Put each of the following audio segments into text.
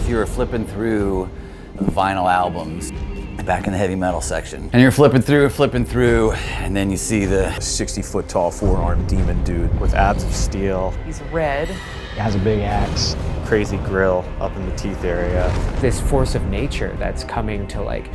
if you were flipping through the vinyl albums back in the heavy metal section, and you're flipping through, and then you see the 60-foot tall four-armed demon dude with abs of steel. He's red. He has a big axe. Crazy grill up in the teeth area. This force of nature that's coming to like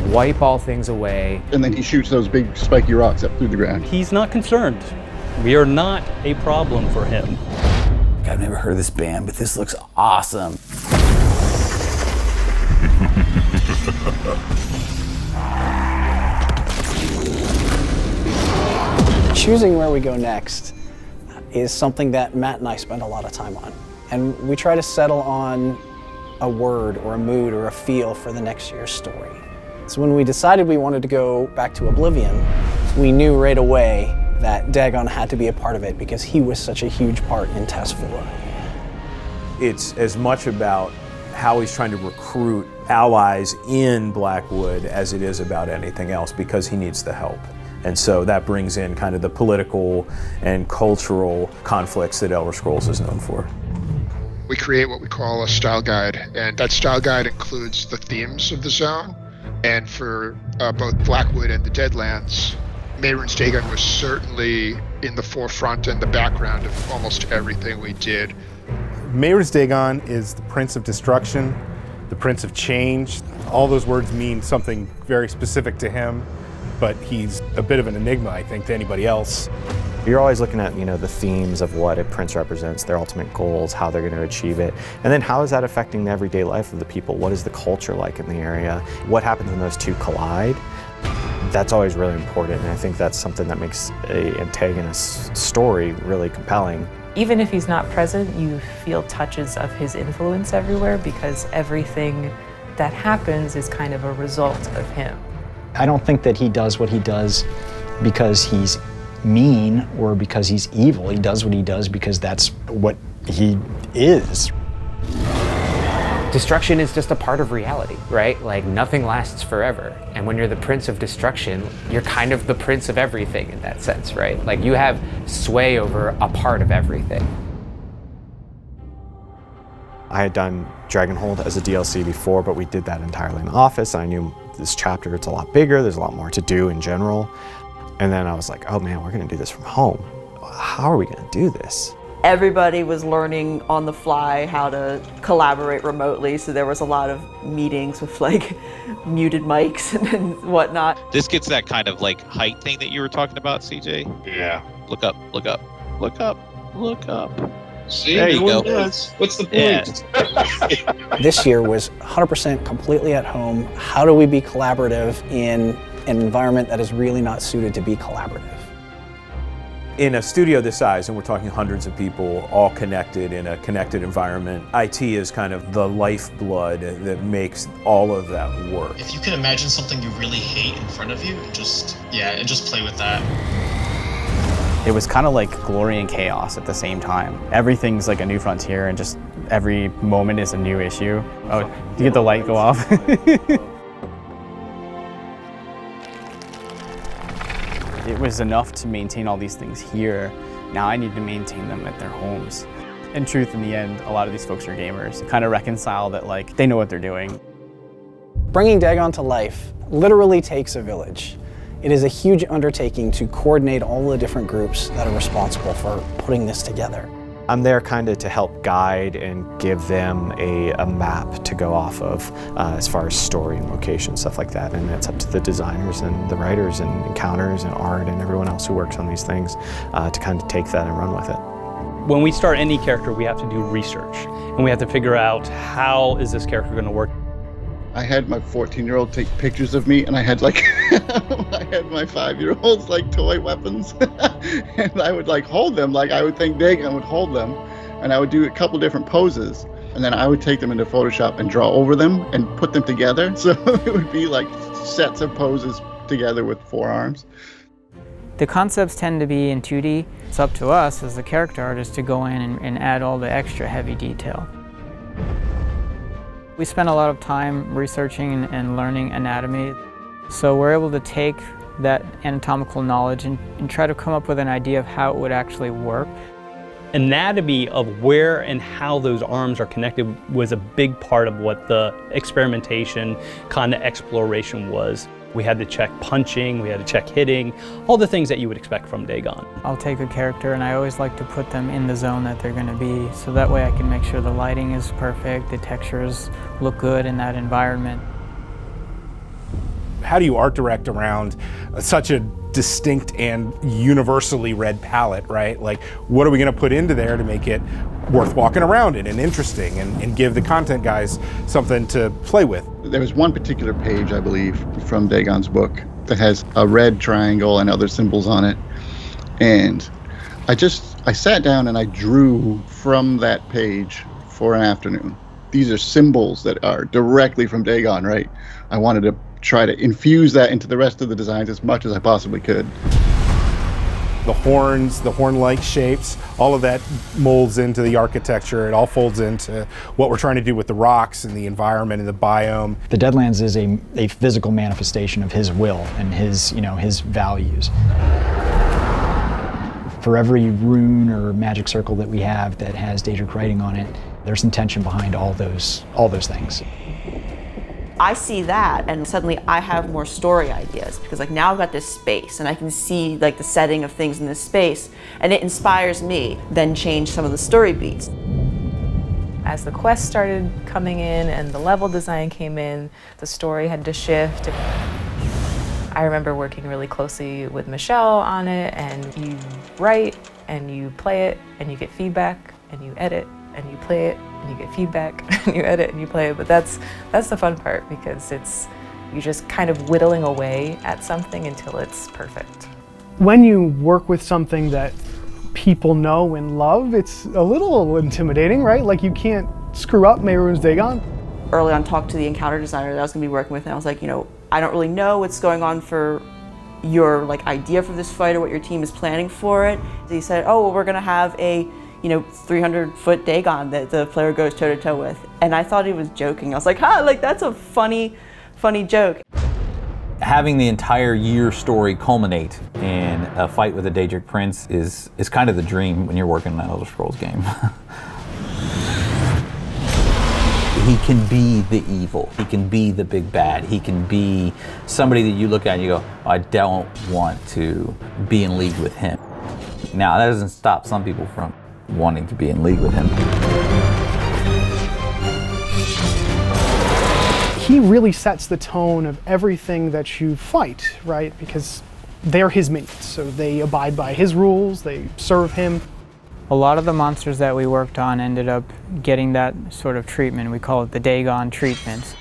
wipe all things away. And then he shoots those big spiky rocks up through the ground. He's not concerned. We are not a problem for him. I've never heard of this band, but this looks awesome. Choosing where we go next is something that Matt and I spend a lot of time on. And we try to settle on a word or a mood or a feel for the next year's story. So when we decided we wanted to go back to Oblivion, we knew right away that Dagon had to be a part of it because he was such a huge part in Task 4. It's as much about how he's trying to recruit allies in Blackwood as it is about anything else, because he needs the help. And so that brings in kind of the political and cultural conflicts that Elder Scrolls is known for. We create what we call a style guide, and that style guide includes the themes of the zone. And for both Blackwood and the Deadlands, Mehrunes Dagon was certainly in the forefront and the background of almost everything we did. Mehrunes Dagon is the Prince of Destruction, the Prince of Change. All those words mean something very specific to him, but he's a bit of an enigma, I think, to anybody else. You're always looking at, the themes of what a prince represents, their ultimate goals, how they're going to achieve it, and then how is that affecting the everyday life of the people? What is the culture like in the area? What happens when those two collide? That's always really important, and I think that's something that makes an antagonist's story really compelling. Even if he's not present, you feel touches of his influence everywhere because everything that happens is kind of a result of him. I don't think that he does what he does because he's mean or because he's evil. He does what he does because that's what he is. Destruction is just a part of reality, right? Like nothing lasts forever. And when you're the Prince of Destruction, you're kind of the Prince of everything in that sense, right? Like you have sway over a part of everything. I had done Dragonhold as a DLC before, but we did that entirely in the office. I knew this chapter, it's a lot bigger, there's a lot more to do in general. And then I was like, oh man, we're gonna do this from home. How are we gonna do this? Everybody was learning on the fly how to collaborate remotely, so there was a lot of meetings with like muted mics and whatnot. This gets that kind of like height thing that you were talking about, CJ. Yeah. Look up, look up, look up, look up. See, there you go. What's the point? Yeah. This year was 100% completely at home. How do we be collaborative in an environment that is really not suited to be collaborative? In a studio this size, and we're talking hundreds of people all connected in a connected environment, IT is kind of the lifeblood that makes all of that work. If you can imagine something you really hate in front of you, and just play with that. It was kind of like glory and chaos at the same time. Everything's like a new frontier and just every moment is a new issue. Oh, you get the light go off? It was enough to maintain all these things here. Now I need to maintain them at their homes. In truth, in the end, a lot of these folks are gamers. Kind of reconcile that like they know what they're doing. Bringing Dagon to life literally takes a village. It is a huge undertaking to coordinate all the different groups that are responsible for putting this together. I'm there kind of to help guide and give them a map to go off of as far as story and location, stuff like that. And it's up to the designers and the writers and encounters and art and everyone else who works on these things to kind of take that and run with it. When we start any character, we have to do research. And we have to figure out how is this character going to work. I had my 14-year-old take pictures of me, and I had like, I had my 5-year-olds like toy weapons, and I would like hold them, like I would think Dagon would hold them, and I would do a couple different poses, and then I would take them into Photoshop and draw over them and put them together, so it would be like sets of poses together with 4 arms. The concepts tend to be in 2D. It's up to us as the character artist to go in and add all the extra heavy detail. We spend a lot of time researching and learning anatomy, so we're able to take that anatomical knowledge and try to come up with an idea of how it would actually work. anatomy of where and how those arms are connected was a big part of what the experimentation kind of exploration was. We had to check punching, we had to check hitting, all the things that you would expect from Dagon. I'll take a character and I always like to put them in the zone that they're going to be, so that way I can make sure the lighting is perfect, the textures look good in that environment. How do you art direct around such a distinct and universally read palette, right? Like, what are we going to put into there to make it worth walking around in and interesting and give the content guys something to play with? There was one particular page, I believe, from Dagon's book that has a red triangle and other symbols on it. And I sat down and I drew from that page for an afternoon. These are symbols that are directly from Dagon, right? I wanted to try to infuse that into the rest of the designs as much as I possibly could. The horns, the horn-like shapes, all of that molds into the architecture. It all folds into what we're trying to do with the rocks and the environment and the biome. The Deadlands is a physical manifestation of his will and his values. For every rune or magic circle that we have that has Daedric writing on it, there's intention behind all those things. I see that and suddenly I have more story ideas because like now I've got this space and I can see like the setting of things in this space and it inspires me, then change some of the story beats. As the quests started coming in and the level design came in, the story had to shift. I remember working really closely with Michelle on it, and you write and you play it and you get feedback and you edit and you play it and you get feedback and you edit and you play it. But that's the fun part because you're just kind of whittling away at something until it's perfect. When you work with something that people know and love, it's a little intimidating, right? Like you can't screw up Mehrunes Dagon. Early on, talked to the encounter designer that I was going to be working with, and I was like, I don't really know what's going on for your idea for this fight or what your team is planning for it. So he said, oh, well, we're going to have a 300-foot Dagon that the player goes toe-to-toe with. And I thought he was joking. I was like, that's a funny joke. Having the entire year story culminate in a fight with a Daedric prince is kind of the dream when you're working on an Elder Scrolls game. He can be the evil, he can be the big bad, he can be somebody that you look at and you go, I don't want to be in league with him. Now, that doesn't stop some people from wanting to be in league with him. He really sets the tone of everything that you fight, right? Because they're his minions, so they abide by his rules, they serve him. A lot of the monsters that we worked on ended up getting that sort of treatment. We call it the Dagon treatment.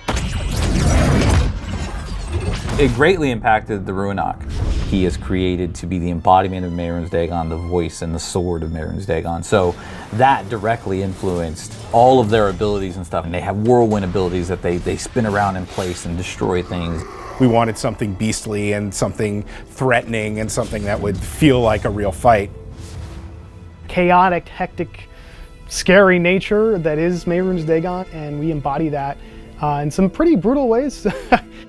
It greatly impacted the Ruinok. He is created to be the embodiment of Mehrunes Dagon, the voice and the sword of Mehrunes Dagon. So that directly influenced all of their abilities and stuff. And they have whirlwind abilities that they spin around in place and destroy things. We wanted something beastly and something threatening and something that would feel like a real fight. Chaotic, hectic, scary nature that is Mehrunes Dagon, and we embody that in some pretty brutal ways.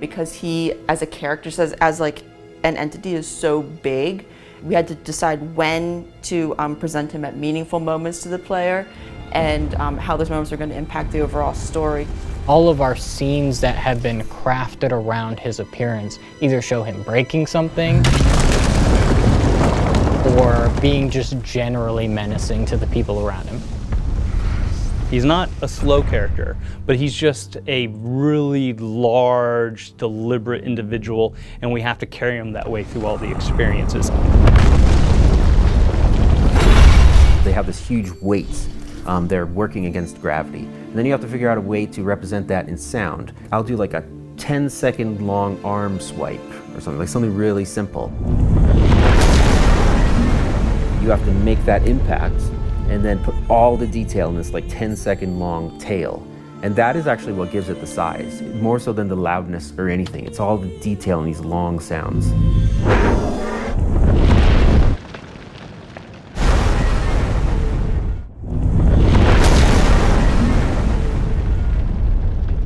Because he, as a character, as like an entity is so big, we had to decide when to present him at meaningful moments to the player and how those moments are going to impact the overall story. All of our scenes that have been crafted around his appearance either show him breaking something or being just generally menacing to the people around him. He's not a slow character, but he's just a really large, deliberate individual, and we have to carry him that way through all the experiences. They have this huge weight. They're working against gravity. And then you have to figure out a way to represent that in sound. I'll do like a 10-second long arm swipe or something, like something really simple. You have to make that impact and then put all the detail in this like 10-second long tail. And that is actually what gives it the size, more so than the loudness or anything. It's all the detail in these long sounds.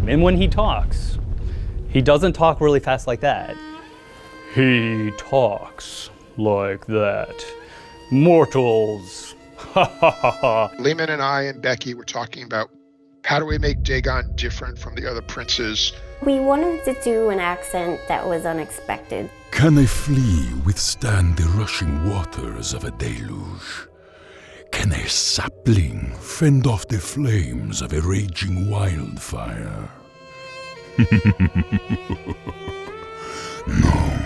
And when he talks, he doesn't talk really fast like that. He talks like that. Mortals Lehman and I and Becky were talking about how do we make Dagon different from the other princes? We wanted to do an accent that was unexpected. Can a flea withstand the rushing waters of a deluge? Can a sapling fend off the flames of a raging wildfire? No.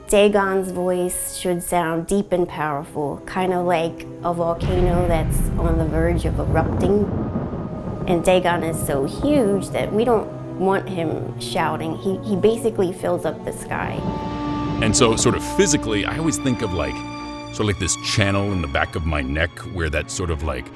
Dagon's voice should sound deep and powerful, kind of like a volcano that's on the verge of erupting. And Dagon is so huge that we don't want him shouting. He basically fills up the sky. And so sort of physically, I always think of like, sort of like this channel in the back of my neck where that sort of like,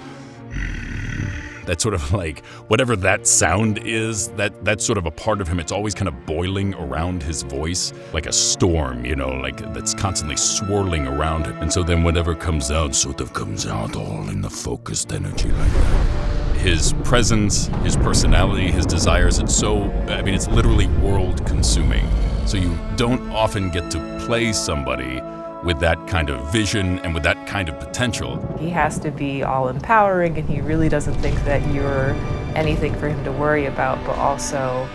whatever that sound is, that's sort of a part of him. It's always kind of boiling around his voice, like a storm, you know, like that's constantly swirling around him. And so then whatever comes out sort of comes out all in the focused energy like that. His presence, his personality, his desires, it's literally world consuming. So you don't often get to play somebody with that kind of vision and with that kind of potential. He has to be all empowering, and he really doesn't think that you're anything for him to worry about, but also,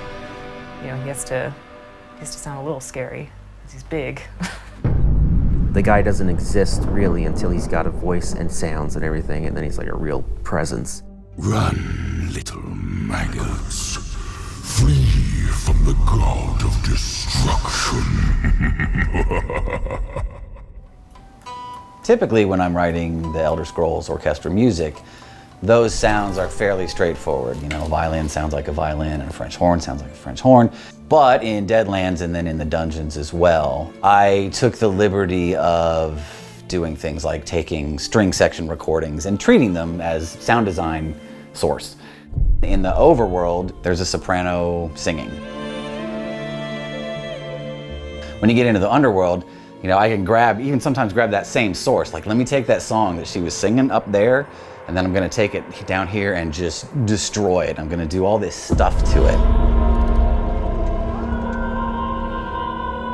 you know, he has to sound a little scary because he's big. The guy doesn't exist really until he's got a voice and sounds and everything, and then he's like a real presence. Run, little maggots. Flee from the god of destruction. Typically, when I'm writing the Elder Scrolls orchestral music, those sounds are fairly straightforward. You know, a violin sounds like a violin, and a French horn sounds like a French horn. But in Deadlands and then in the dungeons as well, I took the liberty of doing things like taking string section recordings and treating them as sound design source. In the overworld, there's a soprano singing. When you get into the underworld, you know, I can sometimes grab that same source. Like, let me take that song that she was singing up there, and then I'm gonna take it down here and just destroy it. I'm gonna do all this stuff to it.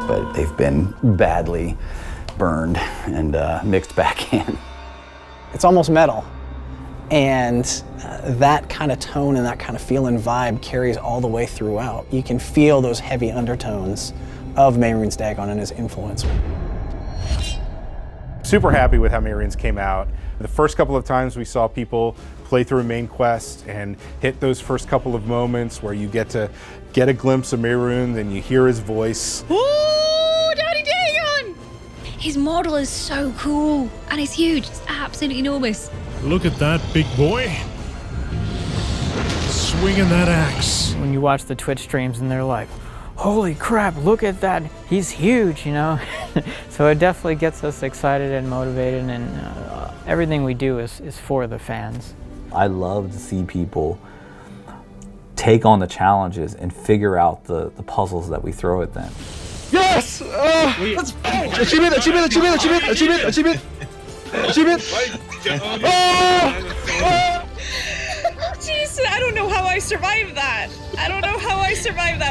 But they've been badly burned and mixed back in. It's almost metal. And that kind of tone and that kind of feel and vibe carries all the way throughout. You can feel those heavy undertones of Mehrunes Dagon and his influence. Super happy with how Mehrunes came out. The first couple of times we saw people play through a main quest and hit those first couple of moments where you get to get a glimpse of Mehrunes and you hear his voice. Ooh, Daddy Dagon! His model is so cool and it's huge, it's absolutely enormous. Look at that big boy. Swinging that axe. When you watch the Twitch streams and they're like, holy crap, look at that, he's huge, you know? So it definitely gets us excited and motivated, and everything we do is for the fans. I love to see people take on the challenges and figure out the puzzles that we throw at them. Yes! Let's achievement! Jeez, I don't know how I survived that.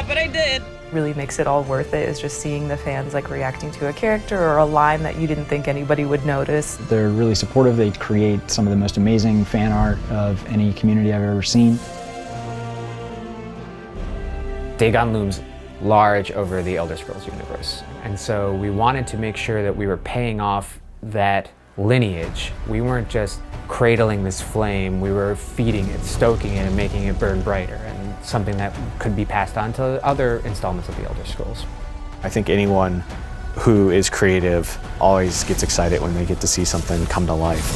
But I did. Really makes it all worth it is just seeing the fans like reacting to a character or a line that you didn't think anybody would notice. They're really supportive. They create some of the most amazing fan art of any community I've ever seen. Dagon looms large over the Elder Scrolls universe. And so we wanted to make sure that we were paying off that lineage. We weren't just cradling this flame, we were feeding it, stoking it, and making it burn brighter, and something that could be passed on to other installments of the Elder Scrolls. I think anyone who is creative always gets excited when they get to see something come to life.